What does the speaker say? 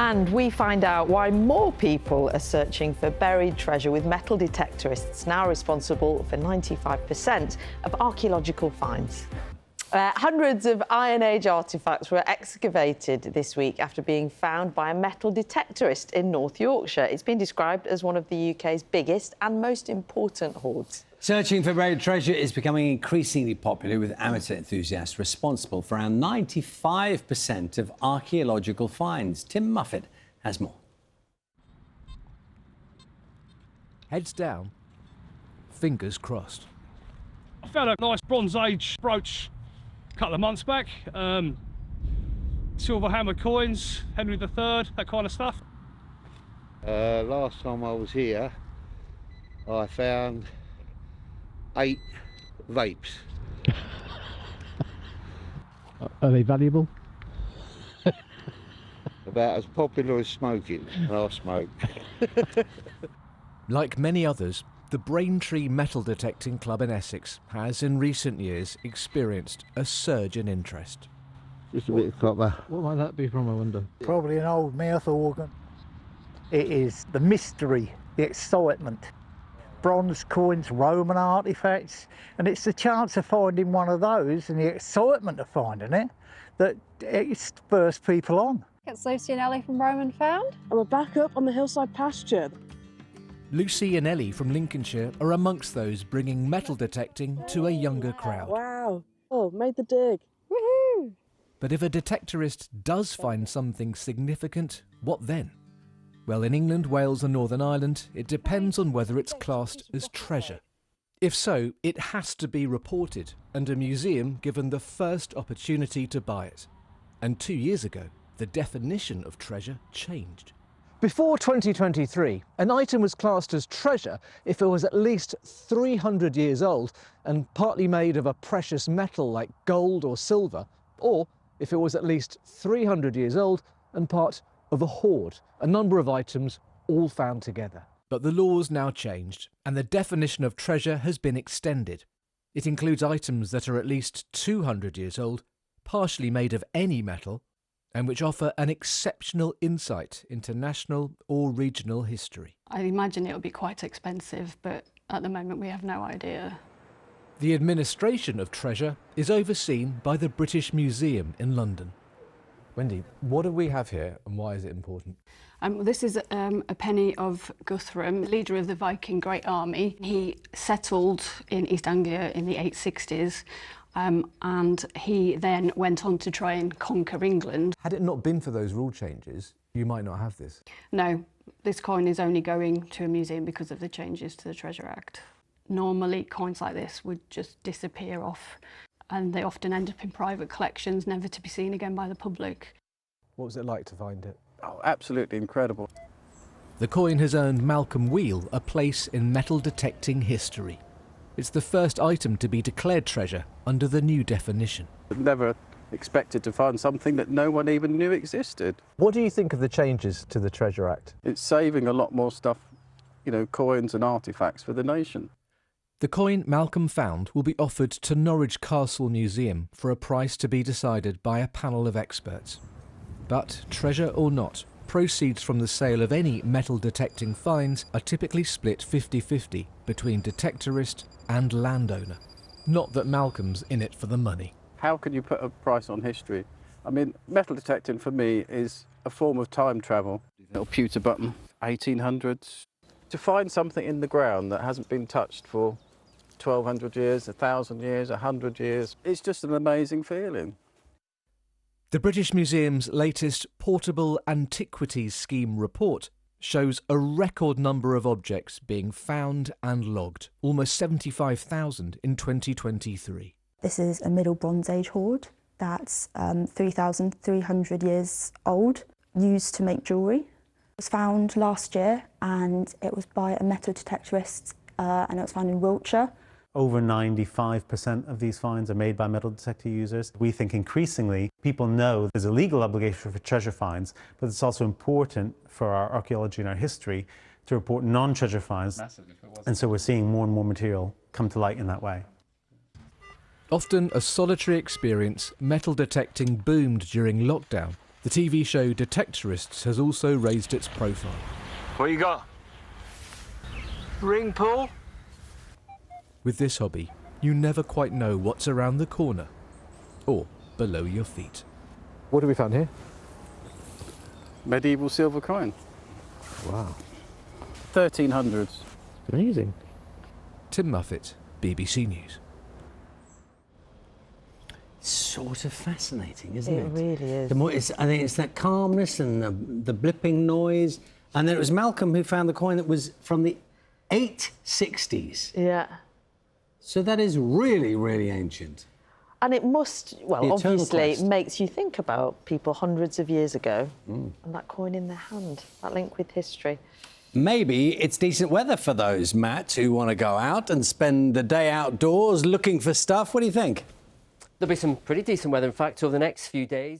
And we find out why more people are searching for buried treasure, with metal detectorists now responsible for 95% of archaeological finds. Hundreds of Iron Age artefacts were excavated this week after being found by a metal detectorist in North Yorkshire. It's been described as one of the UK's biggest and most important hoards. Searching for buried treasure is becoming increasingly popular, with amateur enthusiasts responsible for around 95% of archaeological finds. Tim Muffet has more. Heads down, fingers crossed. I found a nice Bronze Age brooch a couple of months back. Silver hammer coins, Henry III, that kind of stuff. Last time I was here, I found 8 vapes. Are they valuable? About as popular as smoking, and I smoke. Like many others, the Braintree Metal Detecting Club in Essex has in recent years experienced a surge in interest. Just a bit of copper. What might that be from, I wonder? Probably an old mouth organ. It is the mystery, the excitement. Bronze coins, Roman artefacts, and it's the chance of finding one of those and the excitement of finding it that it spurs people on. It's Lucy and Ellie from Roman found. And we're back up on the hillside pasture. Lucy and Ellie from Lincolnshire are amongst those bringing metal detecting to a younger crowd. Wow. Oh, made the dig. Woohoo! But if a detectorist does find something significant, what then? Well, in England, Wales and Northern Ireland, it depends on whether it's classed as treasure. If so, it has to be reported and a museum given the first opportunity to buy it. And 2 years ago, the definition of treasure changed. Before 2023, an item was classed as treasure if it was at least 300 years old and partly made of a precious metal like gold or silver, or if it was at least 300 years old and part of a hoard, a number of items all found together. But the law's now changed, and the definition of treasure has been extended. It includes items that are at least 200 years old, partially made of any metal, and which offer an exceptional insight into national or regional history. I imagine it would be quite expensive, but at the moment we have no idea. The administration of treasure is overseen by the British Museum in London. Wendy, what do we have here and why is it important? This is a penny of Guthrum, leader of the Viking Great Army. He settled in East Anglia in the 860s. And he then went on to try and conquer England. Had it not been for those rule changes, you might not have this. No, this coin is only going to a museum because of the changes to the Treasure Act. Normally, coins like this would just disappear off, and they often end up in private collections, never to be seen again by the public. What was it like to find it? Oh, absolutely incredible. The coin has earned Malcolm Wheel a place in metal detecting history. It's the first item to be declared treasure under the new definition. Never expected to find something that no one even knew existed. What do you think of the changes to the Treasure Act? It's saving a lot more stuff, you know, coins and artefacts for the nation. The coin Malcolm found will be offered to Norwich Castle Museum for a price to be decided by a panel of experts. But, treasure or not, proceeds from the sale of any metal detecting finds are typically split 50-50 between detectorist and landowner. Not that Malcolm's in it for the money. How can you put a price on history? I mean, metal detecting for me is a form of time travel. Little pewter button, 1800s. To find something in the ground that hasn't been touched for 1200 years, 1000 years, 100 years, it's just an amazing feeling. The British Museum's latest Portable Antiquities Scheme report shows a record number of objects being found and logged, almost 75,000 in 2023. This is a Middle Bronze Age hoard that's 3,300 years old, used to make jewellery. It was found last year and it was by a metal detectorist and it was found in Wiltshire. Over 95% of these finds are made by metal detector users. We think increasingly people know there's a legal obligation for treasure finds, but it's also important for our archaeology and our history to report non-treasure finds. And so we're seeing more and more material come to light in that way. Often a solitary experience, metal detecting boomed during lockdown The TV show Detectorists has also raised its profile. What you got? Ring pull? With this hobby, you never quite know what's around the corner or below your feet. What have we found here? Medieval silver coin. Wow. 1300s. Amazing. Tim Muffet, BBC News. Sort of fascinating, isn't it? It really is. The more I think it's that calmness and the blipping noise. And then it was Malcolm who found the coin that was from the 860s. Yeah. So that is really, really ancient. And it must, well, The eternal obviously, quest. it makes you think about people hundreds of years ago and that coin in their hand, that link with history. Maybe it's decent weather for those, Matt, who want to go out and spend the day outdoors looking for stuff. What do you think? There'll be some pretty decent weather, in fact, over the next few days.